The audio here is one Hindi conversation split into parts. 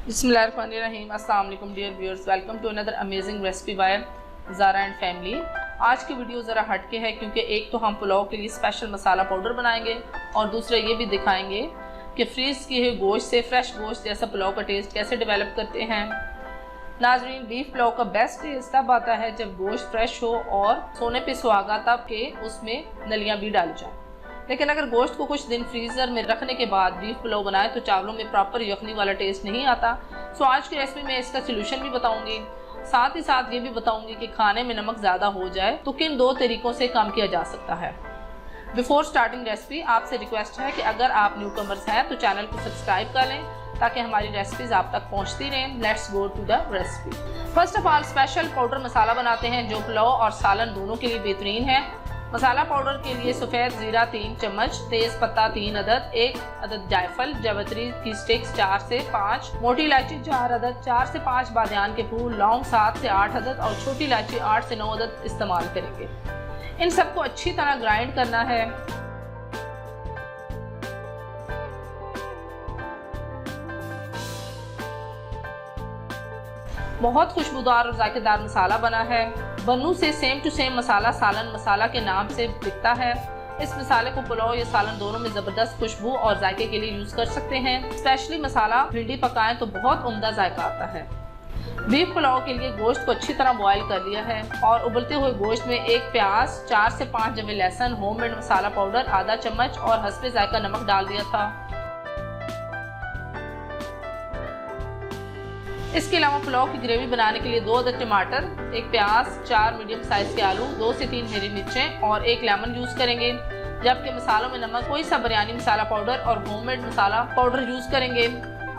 बिस्मिल्लाहिर्रहमानिर्रहीम। अस्सलाम वालेकुम dear viewers, welcome to another amazing recipe by Zara and family. आज की वीडियो ज़रा हटके है क्योंकि एक तो हम पुलाव के लिए स्पेशल मसाला पाउडर बनाएंगे और दूसरा ये भी दिखाएंगे कि फ्रीज़ किए हुए गोश्त से फ्रेश गोश्त जैसा पुलाव का टेस्ट कैसे डेवलप करते हैं। नाज़रीन, बीफ पुलाव का बेस्ट टेस्ट तब आता है जब गोश्त फ्रेश हो और सोने पे सुहागा, तब के उसमें नलियाँ भी डाली जाए। लेकिन अगर गोश्त को कुछ दिन फ्रीज़र में रखने के बाद बीफ पुलाव बनाए तो चावलों में प्रॉपर यखनी वाला टेस्ट नहीं आता। सो आज की रेसिपी में इसका सोल्यूशन भी बताऊंगी, साथ ही साथ ये भी बताऊंगी कि खाने में नमक ज़्यादा हो जाए तो किन दो तरीकों से कम किया जा सकता है। बिफोर स्टार्टिंग रेसिपी आपसे रिक्वेस्ट है कि अगर आप न्यू कमर्स हैं तो चैनल को सब्सक्राइब कर लें ताकि हमारी रेसिपीज आप तक पहुंचती रहें। Let's go to the recipe. First of all special powder masala बनाते हैं जो पुलाव और सालन दोनों के लिए बेहतरीन है। मसाला पाउडर के लिए सफ़ेद ज़ीरा 3 चम्मच, तेज़ पत्ता 3 अदद, 1 अदद जायफल, जावित्री की स्टिक्स 4 से 5, मोटी इलायची 4 अदद, 4 से 5 बादियान के फूल, लौंग 7 से 8 अदद और छोटी इलायची 8 से 9 अदद इस्तेमाल करेंगे। इन सबको अच्छी तरह ग्राइंड करना है। बहुत खुशबूदार और जायकेदार मसाला बना है। बन्नू से सेम टू सेम मसाला सालन मसाला के नाम से बिकता है। इस मसाले को पुलाव या सालन दोनों में ज़बरदस्त खुशबू और जायके के लिए यूज़ कर सकते हैं। स्पेशली मसाला भिंडी पकाएं तो बहुत उम्दा जायका आता है। बीफ पुलाव के लिए गोश्त को अच्छी तरह बॉयल कर लिया है और उबलते हुए गोश्त में 1 प्याज, 4 से 5 जवे लहसुन, होममेड मसाला पाउडर आधा चम्मच और हस्बे जायका नमक डाल दिया था। इसके अलावा पुलाव की ग्रेवी बनाने के लिए 2 अदद टमाटर, 1 प्याज, 4 मीडियम साइज के आलू, 2 से 3 हरी मिर्चें और 1 लेमन यूज़ करेंगे। जबकि मसालों में नमक, कोई सा बिरयानी मसाला पाउडर और होममेड मसाला पाउडर यूज़ करेंगे।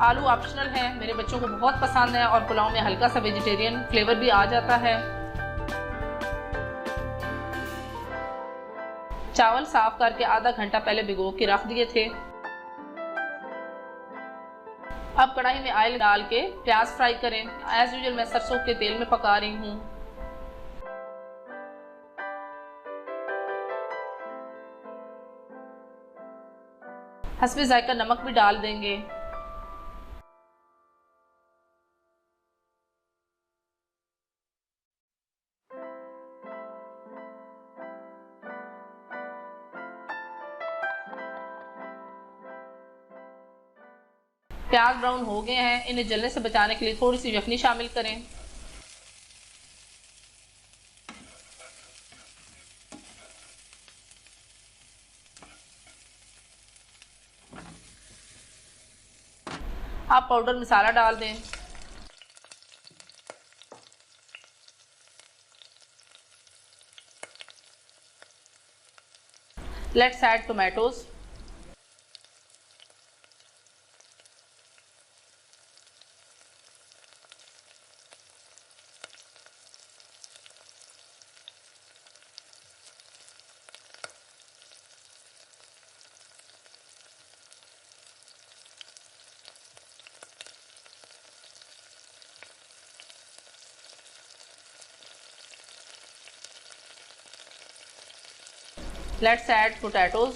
आलू ऑप्शनल है, मेरे बच्चों को बहुत पसंद है और पुलाव में हल्का सा वेजिटेरियन फ्लेवर भी आ जाता है। चावल साफ करके आधा घंटा पहले भिगो के रख दिए थे। अब कढ़ाई में ऑयल डाल के प्याज फ्राई करें। एज यूजुअल मैं सरसों के तेल में पका रही हूँ। हस्बे जायका नमक भी डाल देंगे। प्याज ब्राउन हो गए हैं, इन्हें जलने से बचाने के लिए थोड़ी सी यखनी शामिल करें। आप पाउडर मसाला डाल दें। Let's add tomatoes. Let's add potatoes.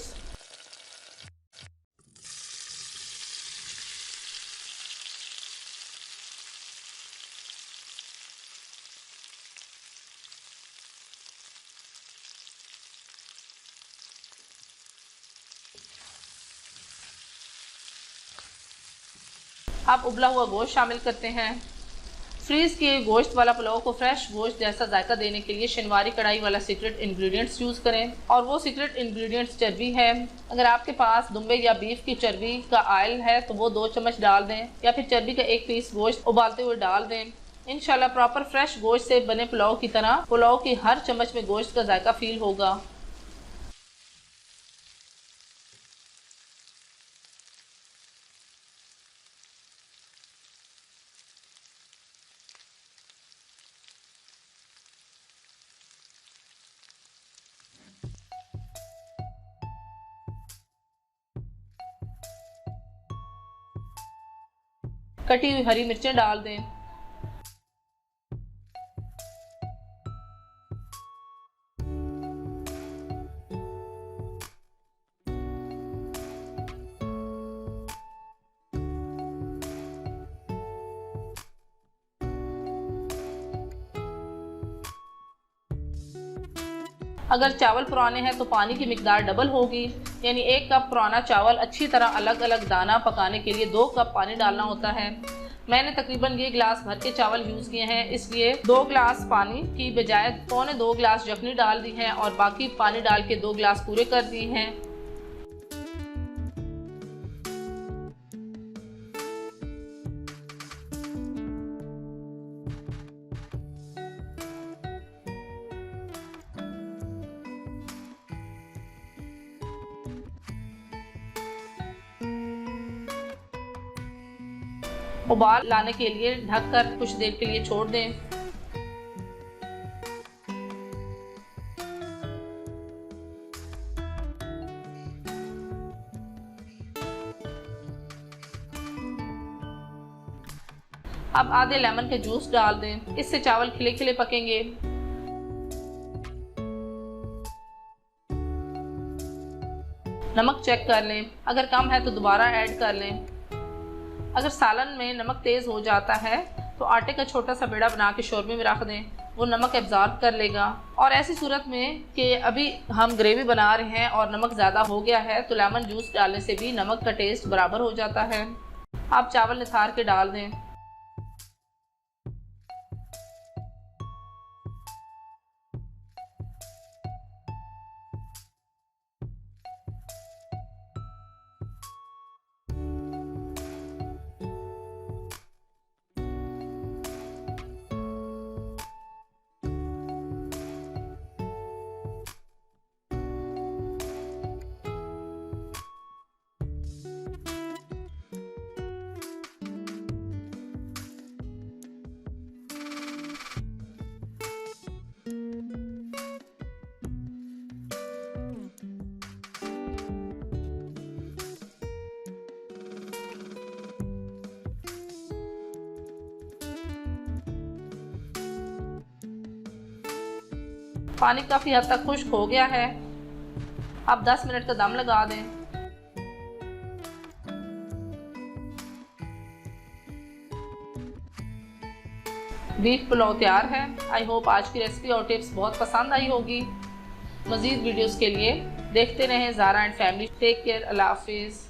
अब उबला हुआ गोश्त शामिल करते हैं। फ्रीज किए गोश्त वाला पुलाव को फ्रेश गोश्त जैसा जायका देने के लिए शनिवारी कढ़ाई वाला सीक्रेट इंग्रेडिएंट्स यूज़ करें और वो सीक्रेट इंग्रेडिएंट्स चर्बी है। अगर आपके पास दुम्बे या बीफ की चर्बी का ऑयल है तो वो 2 चम्मच डाल दें या फिर चर्बी का 1 पीस गोश्त उबालते हुए डाल दें। इंशाल्लाह प्रॉपर फ्रेश गोश्त से बने पुलाव की तरह पुलाव की हर चम्मच में गोश्त का जायका फील होगा। कटी हुई हरी मिर्चें डाल दें। अगर चावल पुराने हैं तो पानी की मिकदार डबल होगी, यानी 1 कप पुराना चावल अच्छी तरह अलग अलग दाना पकाने के लिए 2 कप पानी डालना होता है। मैंने तकरीबन ये गिलास भर के चावल यूज़ किए हैं, इसलिए 2 गिलास पानी की बजाय 2.25 गिलास यखनी डाल दी है और बाकी पानी डाल के 2 गिलास पूरे कर दिए हैं। उबाल लाने के लिए ढककर कुछ देर के लिए छोड़ दें। अब आधे लेमन के जूस डाल दें, इससे चावल खिले खिले पकेंगे। नमक चेक कर लें, अगर कम है तो दोबारा ऐड कर लें। अगर सालन में नमक तेज़ हो जाता है तो आटे का छोटा सा बेड़ा बना के शोरबे में रख दें, वो नमक एब्जॉर्ब कर लेगा। और ऐसी सूरत में कि अभी हम ग्रेवी बना रहे हैं और नमक ज़्यादा हो गया है तो लेमन जूस डालने से भी नमक का टेस्ट बराबर हो जाता है। आप चावल निथार के डाल दें। पानी काफ़ी हद तक खुश्क हो गया है। अब 10 मिनट का दम लगा दें। बीफ पुलाव तैयार है। आई होप आज की रेसिपी और टिप्स बहुत पसंद आई होगी। मज़ीद वीडियोस के लिए देखते रहें Zara and family. Take care, अल्लाह हाफिज़।